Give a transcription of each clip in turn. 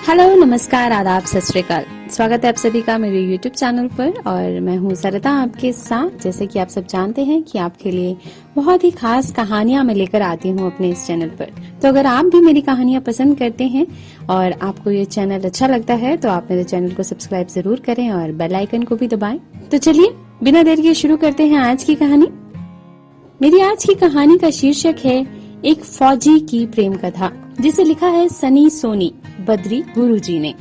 Hello, नमस्कार, आदाब, सत श्री अकाल। स्वागत है आप सभी का मेरे YouTube चैनल पर और मैं हूँ सरिता आपके साथ। जैसे कि आप सब जानते हैं कि आपके लिए बहुत ही खास कहानियां मैं लेकर आती हूँ अपने इस चैनल पर। तो अगर आप भी मेरी कहानियां पसंद करते हैं और आपको ये चैनल अच्छा लगता है तो आप मेरे चैनल को सब्सक्राइब जरूर करें और बेल आइकन को भी दबाएं। तो चलिए बिना देर के शुरू करते हैं आज की कहानी। मेरी आज की कहानी का शीर्षक है एक फौजी की प्रेम कथा, जिसे लिखा है सनी सोनी बद्री गुरुजी ने।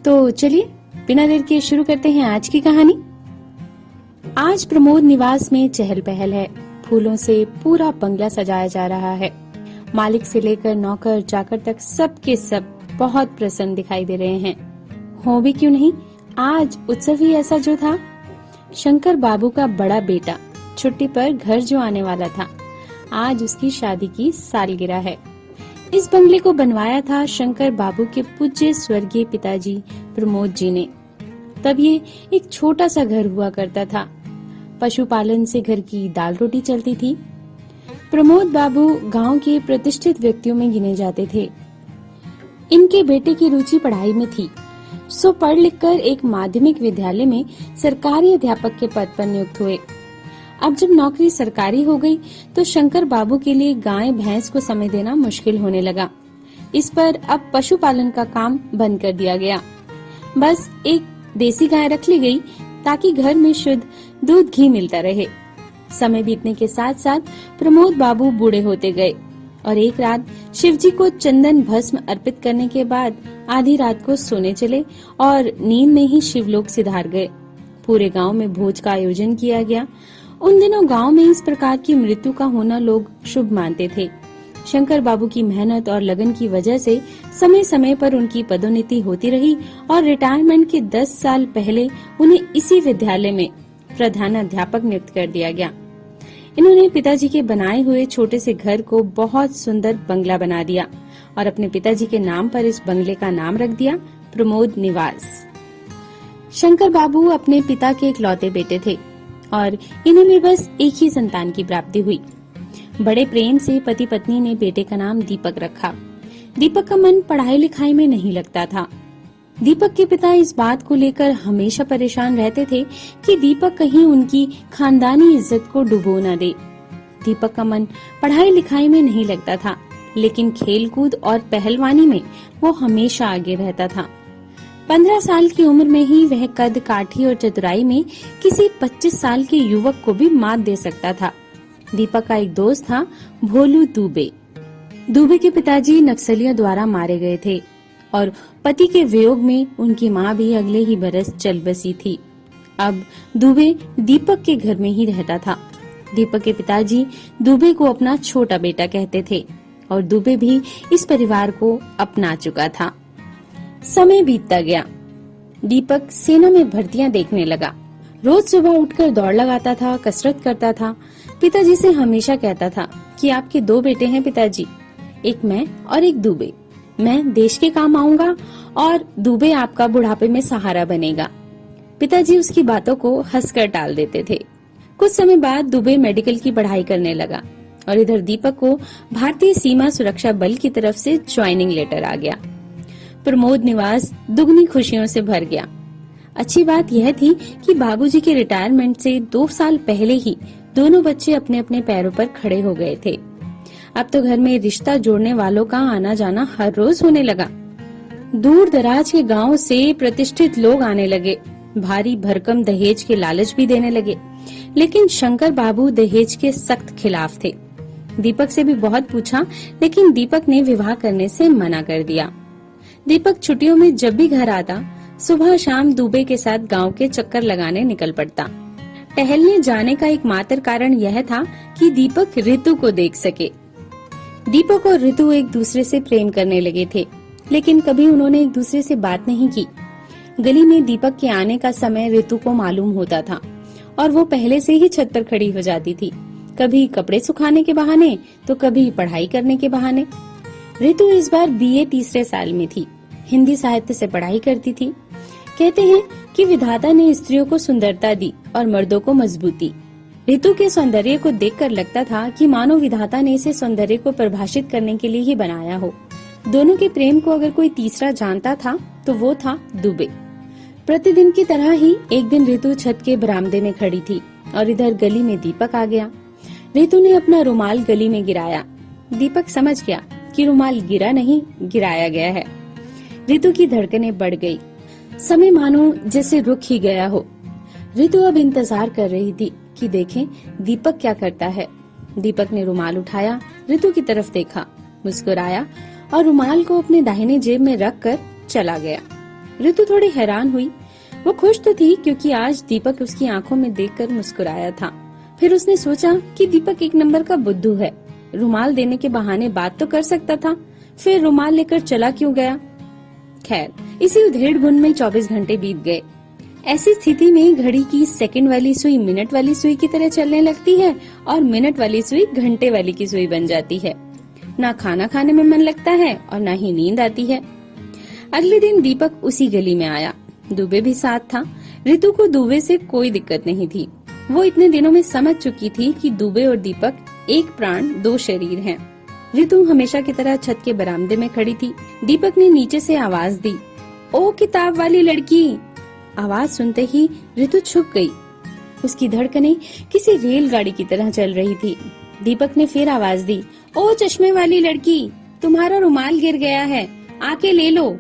तो चलिए बिना देर के शुरू करते हैं आज की कहानी। आज प्रमोद निवास में चहल पहल है। फूलों से पूरा बंगला सजाया जा रहा है। मालिक से लेकर नौकर चाकर तक सबके सब बहुत प्रसन्न दिखाई दे रहे हैं। हो भी क्यों नहीं, आज उत्सव ही ऐसा जो था। शंकर बाबू का बड़ा बेटा छुट्टी पर घर जो आने वाला था, आज उसकी शादी की सालगिरह है। इस बंगले को बनवाया था शंकर बाबू के पूज्य स्वर्गीय पिताजी प्रमोद जी ने। तब ये एक छोटा सा घर हुआ करता था। पशुपालन से घर की दाल रोटी चलती थी। प्रमोद बाबू गांव के प्रतिष्ठित व्यक्तियों में गिने जाते थे। इनके बेटे की रुचि पढ़ाई में थी, सो पढ़ लिखकर एक माध्यमिक विद्यालय में सरकारी अध्यापक के पद पर नियुक्त हुए। अब जब नौकरी सरकारी हो गई तो शंकर बाबू के लिए गाय भैंस को समय देना मुश्किल होने लगा। इस पर अब पशुपालन का काम बंद कर दिया गया। बस एक देसी गाय रख ली गई ताकि घर में शुद्ध दूध घी मिलता रहे। समय बीतने के साथ साथ प्रमोद बाबू बूढ़े होते गए और एक रात शिवजी को चंदन भस्म अर्पित करने के बाद आधी रात को सोने चले और नींद में ही शिवलोक सिधार गए। पूरे गांव में भोज का आयोजन किया गया। उन दिनों गांव में इस प्रकार की मृत्यु का होना लोग शुभ मानते थे। शंकर बाबू की मेहनत और लगन की वजह से समय समय पर उनकी पदोन्नति होती रही और रिटायरमेंट के 10 साल पहले उन्हें इसी विद्यालय में प्रधानाध्यापक नियुक्त कर दिया गया। इन्होंने पिताजी के बनाए हुए छोटे से घर को बहुत सुंदर बंगला बना दिया और अपने पिताजी के नाम पर इस बंगले का नाम रख दिया प्रमोद निवास। शंकर बाबू अपने पिता के इकलौते बेटे थे और इन्हें में बस एक ही संतान की प्राप्ति हुई। बड़े प्रेम से पति पत्नी ने बेटे का नाम दीपक रखा। दीपक का मन पढ़ाई लिखाई में नहीं लगता था। दीपक के पिता इस बात को लेकर हमेशा परेशान रहते थे कि दीपक कहीं उनकी खानदानी इज्जत को डुबो न दे। दीपक का मन पढ़ाई लिखाई में नहीं लगता था, लेकिन खेलकूद और पहलवानी में वो हमेशा आगे रहता था। 15 साल की उम्र में ही वह कद काठी और चतुराई में किसी 25 साल के युवक को भी मात दे सकता था। दीपक का एक दोस्त था भोलू दुबे। दुबे के पिताजी नक्सलियों द्वारा मारे गए थे और पति के वियोग में उनकी मां भी अगले ही बरस चल बसी थी। अब दुबे दीपक के घर में ही रहता था। दीपक के पिताजी दुबे को अपना छोटा बेटा कहते थे और दुबे भी इस परिवार को अपना चुका था। समय बीतता गया। दीपक सेना में भर्तियां देखने लगा। रोज सुबह उठकर दौड़ लगाता था, कसरत करता था। पिताजी से हमेशा कहता था कि आपके 2 बेटे हैं पिताजी, एक मैं और एक दुबे। मैं देश के काम आऊंगा और दुबे आपका बुढ़ापे में सहारा बनेगा। पिताजी उसकी बातों को हंसकर टाल देते थे। कुछ समय बाद दुबे मेडिकल की पढ़ाई करने लगा और इधर दीपक को भारतीय सीमा सुरक्षा बल की तरफ से ज्वाइनिंग लेटर आ गया। प्रमोद निवास दुगनी खुशियों से भर गया। अच्छी बात यह थी कि बाबूजी के रिटायरमेंट से 2 साल पहले ही दोनों बच्चे अपने अपने पैरों पर खड़े हो गए थे। अब तो घर में रिश्ता जोड़ने वालों का आना जाना हर रोज होने लगा। दूर दराज के गांव से प्रतिष्ठित लोग आने लगे। भारी भरकम दहेज के लालच भी देने लगे, लेकिन शंकर बाबू दहेज के सख्त खिलाफ थे। दीपक से भी बहुत पूछा, लेकिन दीपक ने विवाह करने से मना कर दिया। दीपक छुट्टियों में जब भी घर आता, सुबह शाम दुबे के साथ गांव के चक्कर लगाने निकल पड़ता। टहलने जाने का एकमात्र कारण यह था कि दीपक ऋतु को देख सके। दीपक और ऋतु एक दूसरे से प्रेम करने लगे थे, लेकिन कभी उन्होंने एक दूसरे से बात नहीं की। गली में दीपक के आने का समय ऋतु को मालूम होता था और वो पहले से ही छत पर खड़ी हो जाती थी, कभी कपड़े सुखाने के बहाने तो कभी पढ़ाई करने के बहाने। ऋतु इस बार बीए 3रे साल में थी। हिंदी साहित्य से पढ़ाई करती थी। कहते हैं कि विधाता ने स्त्रियों को सुंदरता दी और मर्दों को मजबूती। ऋतु के सौंदर्य को देखकर लगता था कि मानो विधाता ने इसे सौंदर्य को परिभाषित करने के लिए ही बनाया हो। दोनों के प्रेम को अगर कोई तीसरा जानता था तो वो था दुबे। प्रतिदिन की तरह ही एक दिन रितु छत के बरामदे में खड़ी थी और इधर गली में दीपक आ गया। रितु ने अपना रुमाल गली में गिराया। दीपक समझ गया कि रुमाल गिरा नहीं, गिराया गया है। रितु की धड़कनें बढ़ गई। समय मानो जैसे रुक ही गया हो। रितु अब इंतजार कर रही थी कि देखें दीपक क्या करता है। दीपक ने रुमाल उठाया, रितु की तरफ देखा, मुस्कुराया और रुमाल को अपने दाहिने जेब में रख कर चला गया। रितु थोड़ी हैरान हुई। वो खुश तो थी क्योंकि आज दीपक उसकी आंखों में देखकर मुस्कुराया था। फिर उसने सोचा कि दीपक एक नंबर का बुद्धू है। रुमाल देने के बहाने बात तो कर सकता था, फिर रुमाल लेकर चला क्यों गया। खैर, इसी उधेड़-बुन में 24 घंटे बीत गए। ऐसी स्थिति में घड़ी की सेकंड वाली सुई मिनट वाली सुई की तरह चलने लगती है और मिनट वाली सुई घंटे वाली की सुई बन जाती है। ना खाना खाने में मन लगता है और ना ही नींद आती है। अगले दिन दीपक उसी गली में आया। दुबे भी साथ था। रितु को दुबे से कोई दिक्कत नहीं थी। वो इतने दिनों में समझ चुकी थी कि दुबे और दीपक एक प्राण दो शरीर हैं। रितु हमेशा की तरह छत के बरामदे में खड़ी थी। दीपक ने नीचे से आवाज दी, ओ किताब वाली लड़की। आवाज सुनते ही रितु छुप गई। उसकी धड़कनें किसी रेलगाड़ी की तरह चल रही थी। दीपक ने फिर आवाज दी, ओ चश्मे वाली लड़की, तुम्हारा रुमाल गिर गया है, आके ले लो।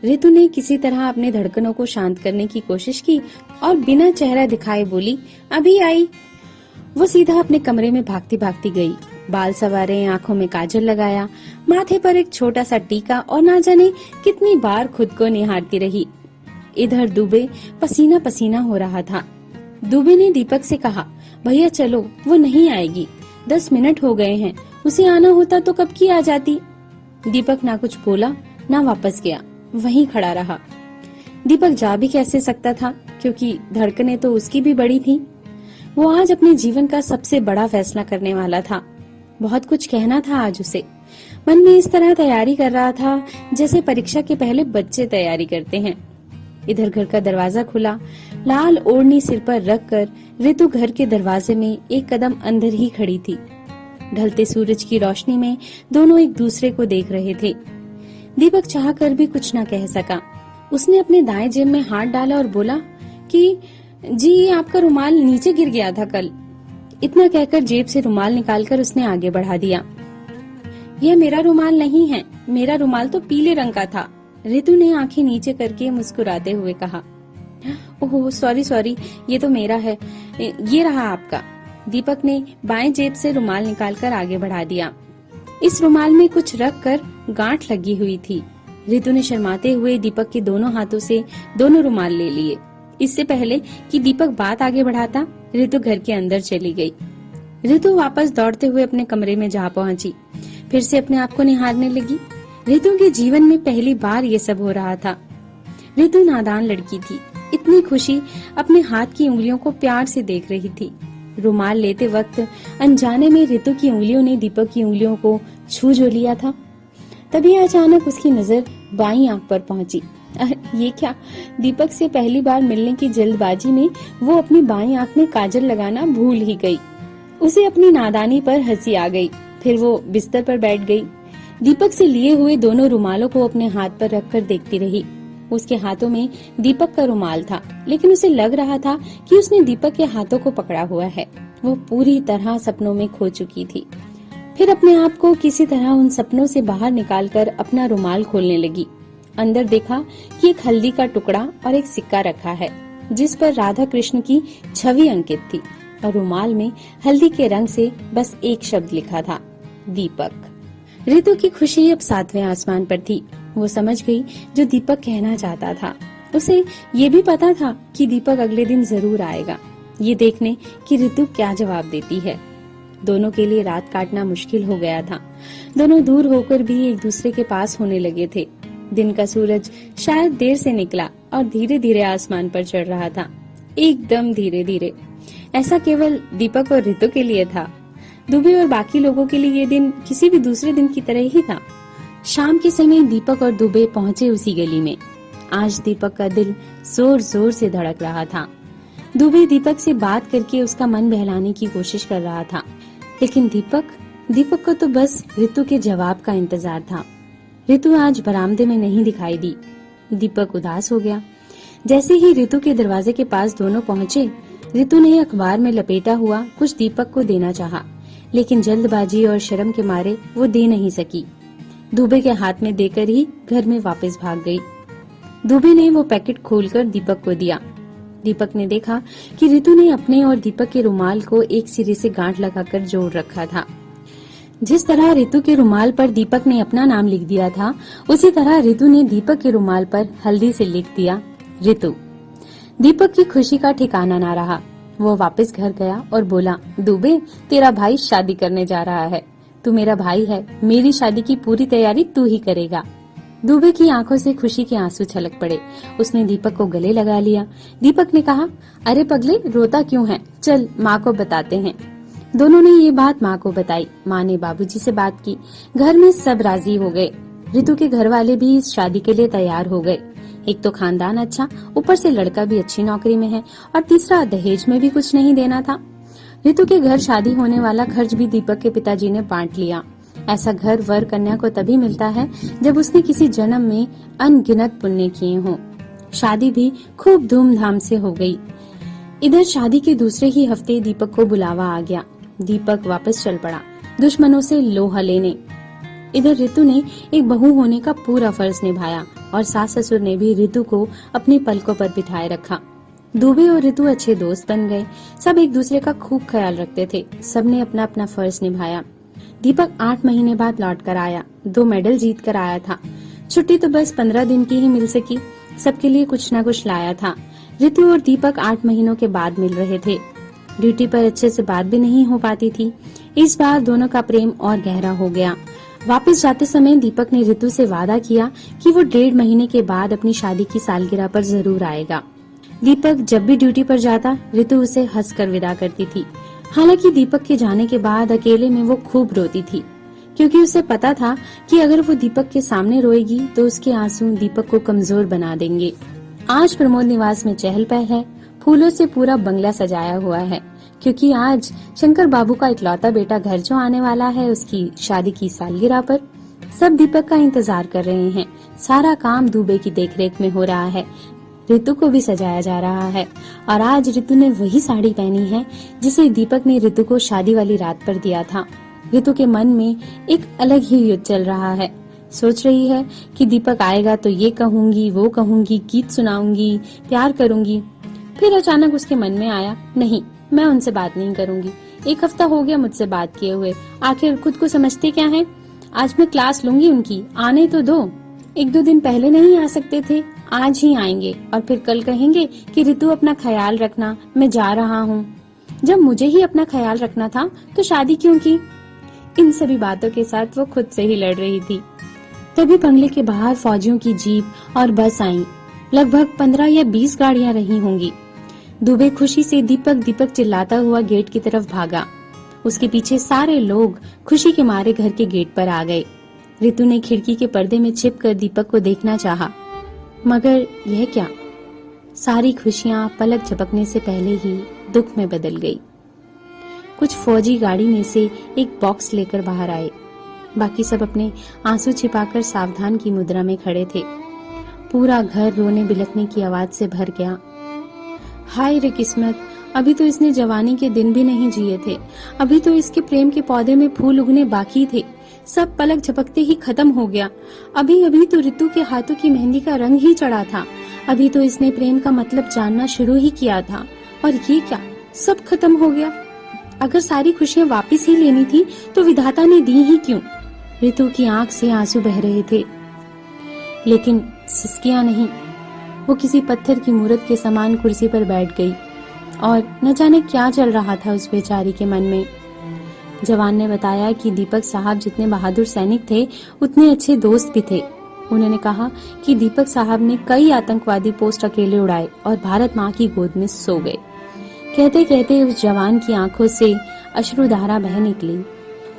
रितु ने किसी तरह अपने धड़कनों को शांत करने की कोशिश की और बिना चेहरा दिखाए बोली, अभी आई। वो सीधा अपने कमरे में भागती भागती गई। बाल संवारे, आंखों में काजल लगाया, माथे पर एक छोटा सा टीका और ना जाने कितनी बार खुद को निहारती रही। इधर दुबे पसीना पसीना हो रहा था। दुबे ने दीपक से कहा, भैया चलो, वो नहीं आएगी, 10 मिनट हो गए हैं, उसे आना होता तो कब की आ जाती। दीपक ना कुछ बोला ना वापस गया, वहीं खड़ा रहा। दीपक जा भी कैसे सकता था क्योंकि धड़कनें तो उसकी भी बड़ी थी। वो आज अपने जीवन का सबसे बड़ा फैसला करने वाला था। बहुत कुछ कहना था आज उसे। मन में इस तरह तैयारी कर रहा था जैसे परीक्षा के पहले बच्चे तैयारी करते हैं। इधर घर का दरवाजा खुला। लाल ओढ़नी सिर पर रखकर रितु घर के दरवाजे में एक कदम अंदर ही खड़ी थी। ढलते सूरज की रोशनी में दोनों एक दूसरे को देख रहे थे। दीपक चाहकर भी कुछ न कह सका। उसने अपने दाएं जेब में हाथ डाला और बोला कि जी आपका रुमाल नीचे गिर गया था कल। इतना कहकर जेब से रुमाल निकालकर उसने आगे बढ़ा दिया। यह मेरा रुमाल नहीं है, मेरा रुमाल तो पीले रंग का था। रितु ने आंखें नीचे करके मुस्कुराते हुए कहा, ओह सॉरी, ये तो मेरा है, ये रहा आपका। दीपक ने बाएं जेब से रुमाल निकालकर आगे बढ़ा दिया। इस रुमाल में कुछ रख कर गांठ लगी हुई थी। रितु ने शर्माते हुए दीपक के दोनों हाथों से दोनों रुमाल ले लिए। इससे पहले कि दीपक बात आगे बढ़ाता, रितु घर के अंदर चली गई। रितु वापस दौड़ते हुए अपने कमरे में जा पहुंची। फिर से अपने आप को निहारने लगी। रितु के जीवन में पहली बार ये सब हो रहा था। रितु नादान लड़की थी। इतनी खुशी अपने हाथ की उंगलियों को प्यार से देख रही थी। रुमाल लेते वक्त अनजाने में रितु की उंगलियों ने दीपक की उंगलियों को छू जो लिया था। तभी अचानक उसकी नजर बाईं आंख पर पहुंची। ये क्या? दीपक से पहली बार मिलने की जल्दबाजी में वो अपनी बाईं आंख में काजल लगाना भूल ही गई। उसे अपनी नादानी पर हंसी आ गई। फिर वो बिस्तर पर बैठ गई। दीपक से लिए हुए दोनों रुमालों को अपने हाथ पर रखकर देखती रही। उसके हाथों में दीपक का रुमाल था, लेकिन उसे लग रहा था कि उसने दीपक के हाथों को पकड़ा हुआ है। वो पूरी तरह सपनों में खो चुकी थी। फिर अपने आप को किसी तरह उन सपनों से बाहर निकालकर अपना रुमाल खोलने लगी। अंदर देखा कि एक हल्दी का टुकड़ा और एक सिक्का रखा है, जिस पर राधा कृष्ण की छवि अंकित थी और रुमाल में हल्दी के रंग से बस एक शब्द लिखा था, दीपक। रितु की खुशी अब 7वें आसमान पर थी। वो समझ गई जो दीपक कहना चाहता था। उसे ये भी पता था कि दीपक अगले दिन जरूर आएगा, ये देखने कि रितु क्या जवाब देती है। दोनों के लिए रात काटना मुश्किल हो गया था। दोनों दूर होकर भी एक दूसरे के पास होने लगे थे। दिन का सूरज शायद देर से निकला और धीरे धीरे आसमान पर चढ़ रहा था, एकदम धीरे धीरे। ऐसा केवल दीपक और रितु के लिए था। दुबे और बाकी लोगों के लिए ये दिन किसी भी दूसरे दिन की तरह ही था। शाम के समय दीपक और दुबे पहुंचे उसी गली में। आज दीपक का दिल जोर जोर से धड़क रहा था। दुबे दीपक से बात करके उसका मन बहलाने की कोशिश कर रहा था, लेकिन दीपक को तो बस रितु के जवाब का इंतजार था। रितु आज बरामदे में नहीं दिखाई दी। दीपक उदास हो गया। जैसे ही ऋतु के दरवाजे के पास दोनों पहुंचे, ऋतु ने अखबार में लपेटा हुआ कुछ दीपक को देना चाहा, लेकिन जल्दबाजी और शर्म के मारे वो दे नहीं सकी। दुबे के हाथ में देकर ही घर में वापस भाग गई। दुबे ने वो पैकेट खोलकर दीपक को दिया। दीपक ने देखा कि ऋतु ने अपने और दीपक के रुमाल को एक सिरे से गांठ लगाकर जोड़ रखा था। जिस तरह ऋतु के रुमाल पर दीपक ने अपना नाम लिख दिया था, उसी तरह ऋतु ने दीपक के रुमाल पर हल्दी से लिख दिया ऋतु। दीपक की खुशी का ठिकाना ना रहा। वो वापस घर गया और बोला, दुबे, तेरा भाई शादी करने जा रहा है। तू मेरा भाई है, मेरी शादी की पूरी तैयारी तू ही करेगा। दुबे की आंखों से खुशी के आंसू छलक पड़े। उसने दीपक को गले लगा लिया। दीपक ने कहा, अरे पगले, रोता क्यों है? चल माँ को बताते हैं। दोनों ने ये बात माँ को बताई। माँ ने बाबूजी से बात की। घर में सब राजी हो गए। ऋतु के घर वाले भी इस शादी के लिए तैयार हो गए। एक तो खानदान अच्छा, ऊपर से लड़का भी अच्छी नौकरी में है, और तीसरा दहेज में भी कुछ नहीं देना था। ऋतु के घर शादी होने वाला खर्च भी दीपक के पिताजी ने बांट लिया। ऐसा घर वर कन्या को तभी मिलता है जब उसने किसी जन्म में अनगिनत पुण्य किए हों। शादी भी खूब धूमधाम से हो गई। इधर शादी के दूसरे ही हफ्ते दीपक को बुलावा आ गया। दीपक वापस चल पड़ा, दुश्मनों से लोहा लेने। इधर ऋतु ने एक बहू होने का पूरा फर्ज निभाया और सास ससुर ने भी ऋतु को अपनी पलकों पर बिठाए रखा। दुबे और ऋतु अच्छे दोस्त बन गए। सब एक दूसरे का खूब ख्याल रखते थे। सबने अपना अपना फर्ज निभाया। दीपक 8 महीने बाद लौट कर आया। 2 मेडल जीत कर आया था। छुट्टी तो बस 15 दिन की ही मिल सकी। सबके लिए कुछ न कुछ लाया था। ऋतु और दीपक 8 महीनों के बाद मिल रहे थे। ड्यूटी पर अच्छे से बात भी नहीं हो पाती थी। इस बार दोनों का प्रेम और गहरा हो गया। वापस जाते समय दीपक ने ऋतु से वादा किया कि वो 1.5 महीने के बाद अपनी शादी की सालगिरह पर जरूर आएगा। दीपक जब भी ड्यूटी पर जाता, ऋतु उसे हंसकर विदा करती थी। हालांकि दीपक के जाने के बाद अकेले में वो खूब रोती थी, क्योंकि उसे पता था कि अगर वो दीपक के सामने रोएगी तो उसके आंसू दीपक को कमजोर बना देंगे। आज प्रमोद निवास में चहल पहल है। फूलों से पूरा बंगला सजाया हुआ है, क्योंकि आज शंकर बाबू का इकलौता बेटा घर जो आने वाला है, उसकी शादी की सालगिरह पर सब दीपक का इंतजार कर रहे हैं। सारा काम दुबे की देखरेख में हो रहा है। ऋतु को भी सजाया जा रहा है, और आज ऋतु ने वही साड़ी पहनी है जिसे दीपक ने ऋतु को शादी वाली रात पर दिया था। ऋतु के मन में एक अलग ही युद्ध चल रहा है। सोच रही है कि दीपक आएगा तो ये कहूंगी, वो कहूंगी, गीत सुनाऊंगी, प्यार करूंगी। फिर अचानक उसके मन में आया, नहीं, मैं उनसे बात नहीं करूंगी। 1 हफ्ता हो गया मुझसे बात किए हुए। आखिर खुद को समझते क्या है? आज मैं क्लास लूंगी उनकी, आने तो दो। 1-2 दिन पहले नहीं आ सकते थे, आज ही आएंगे, और फिर कल कहेंगे कि ऋतु अपना ख्याल रखना, मैं जा रहा हूँ। जब मुझे ही अपना ख्याल रखना था तो शादी क्यों की? इन सभी बातों के साथ वो खुद से ही लड़ रही थी। तभी बंगले के बाहर फौजियों की जीप और बस आई। लगभग 15 या 20 गाड़ियां रही होंगी। दुबे खुशी से दीपक दीपक चिल्लाता हुआ गेट की तरफ भागा। उसके पीछे सारे लोग खुशी के मारे घर के गेट पर आ गए। ऋतु ने खिड़की के पर्दे में छिपकर दीपक को देखना चाहा, मगर यह क्या, सारी खुशियां पलक झपकने से पहले ही दुख में बदल गई। कुछ फौजी गाड़ी में से एक बॉक्स लेकर बाहर आए। बाकी सब अपने आंसू छिपाकर सावधान की मुद्रा में खड़े थे। पूरा घर रोने बिलखने की आवाज से भर गया। हाय रे किस्मत, अभी तो इसने जवानी के दिन भी नहीं जिए थे। अभी तो इसके प्रेम के पौधे में फूल उगने बाकी थे। सब पलक झपकते ही खत्म हो गया। अभी अभी तो ऋतु के हाथों की मेहंदी का रंग ही चढ़ा था। अभी तो इसने प्रेम का मतलब जानना शुरू ही किया था, और ये क्या, सब खत्म हो गया। अगर सारी खुशियां वापस ही लेनी थी तो विधाता ने दी ही क्यों? ऋतु की आंख से आंसू बह रहे थे, लेकिन सिसकियां नहीं। वो किसी पत्थर की मूर्त के समान कुर्सी पर बैठ गई, और न जाने क्या चल रहा था उस बेचारी के मन में। जवान ने बताया कि दीपक साहब जितने बहादुर सैनिक थे, उतने अच्छे दोस्त भी थे। उन्होंने कहा कि दीपक साहब ने कई आतंकवादी पोस्ट अकेले उड़ाए और भारत माँ की गोद में सो गए। कहते कहते उस जवान की आंखों से अश्रुधारा बह निकली।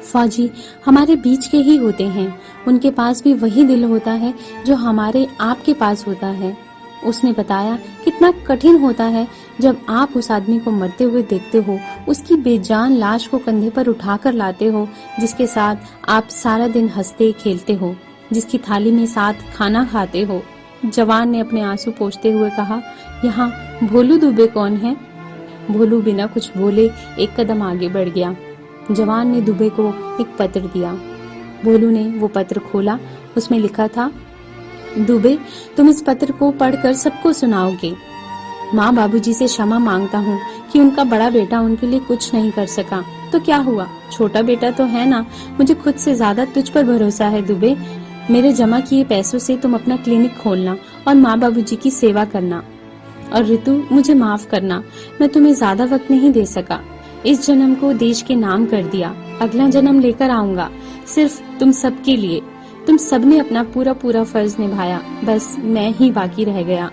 फौजी हमारे बीच के ही होते हैं, उनके पास भी वही दिल होता है जो हमारे आपके पास होता है। उसने बताया कितना कठिन होता है जब आप उस आदमी को मरते हुए देखते हो, उसकी बेजान लाश को कंधे पर उठाकर लाते हो, जिसके साथ आप सारा दिन हंसते खेलते हो, जिसकी थाली में साथ खाना खाते हो। जवान ने अपने आंसू पोंछते हुए कहा, यहाँ भोलू दुबे कौन है? भोलू बिना कुछ बोले एक कदम आगे बढ़ गया। जवान ने दुबे को एक पत्र दिया। भोलू ने वो पत्र खोला। उसमें लिखा था, दुबे, तुम इस पत्र को पढ़कर सबको सुनाओगे। माँ बाबूजी से क्षमा मांगता हूँ कि उनका बड़ा बेटा उनके लिए कुछ नहीं कर सका, तो क्या हुआ, छोटा बेटा तो है ना। मुझे खुद से ज्यादा तुझ पर भरोसा है दुबे। मेरे जमा किए पैसों से तुम अपना क्लिनिक खोलना और माँ बाबूजी की सेवा करना। और ऋतु, मुझे माफ करना, मैं तुम्हें ज्यादा वक्त नहीं दे सका। इस जन्म को देश के नाम कर दिया, अगला जन्म लेकर आऊंगा सिर्फ तुम सबके लिए। तुम सबने अपना पूरा पूरा फर्ज निभाया, बस मैं ही बाकी रह गया।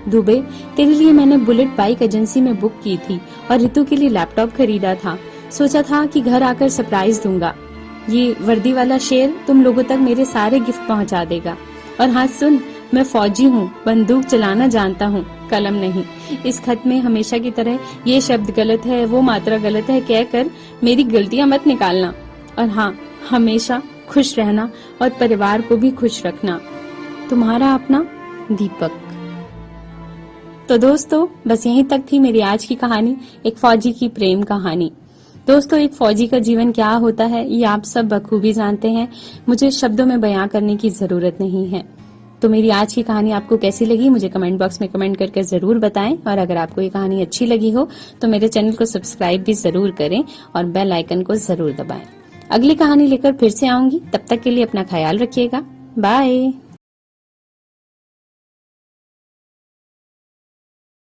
दुबे, तेरे लिए मैंने बुलेट बाइक एजेंसी में बुक की थी और ऋतु के लिए लैपटॉप खरीदा था। सोचा था कि घर आकर सरप्राइज दूंगा। ये वर्दी वाला शेर तुम लोगों तक मेरे सारे गिफ्ट पहुंचा देगा। और हाँ सुन, मैं फौजी हूँ, बंदूक चलाना जानता हूँ, कलम नहीं। इस खत में हमेशा की तरह ये शब्द गलत है, वो मात्रा गलत है कहकर मेरी गलतियां मत निकालना। और हाँ, हमेशा खुश रहना और परिवार को भी खुश रखना। तुम्हारा अपना दीपक। तो दोस्तों, बस यहीं तक थी मेरी आज की कहानी, एक फौजी की प्रेम कहानी। दोस्तों, एक फौजी का जीवन क्या होता है ये आप सब बखूबी जानते हैं, मुझे शब्दों में बयां करने की जरूरत नहीं है। तो मेरी आज की कहानी आपको कैसी लगी मुझे कमेंट बॉक्स में कमेंट करके जरूर बताएं। और अगर आपको ये कहानी अच्छी लगी हो तो मेरे चैनल को सब्सक्राइब भी जरूर करें और बेल आइकन को जरूर दबाएं। अगली कहानी लेकर फिर से आऊंगी, तब तक के लिए अपना ख्याल रखिएगा। बाय।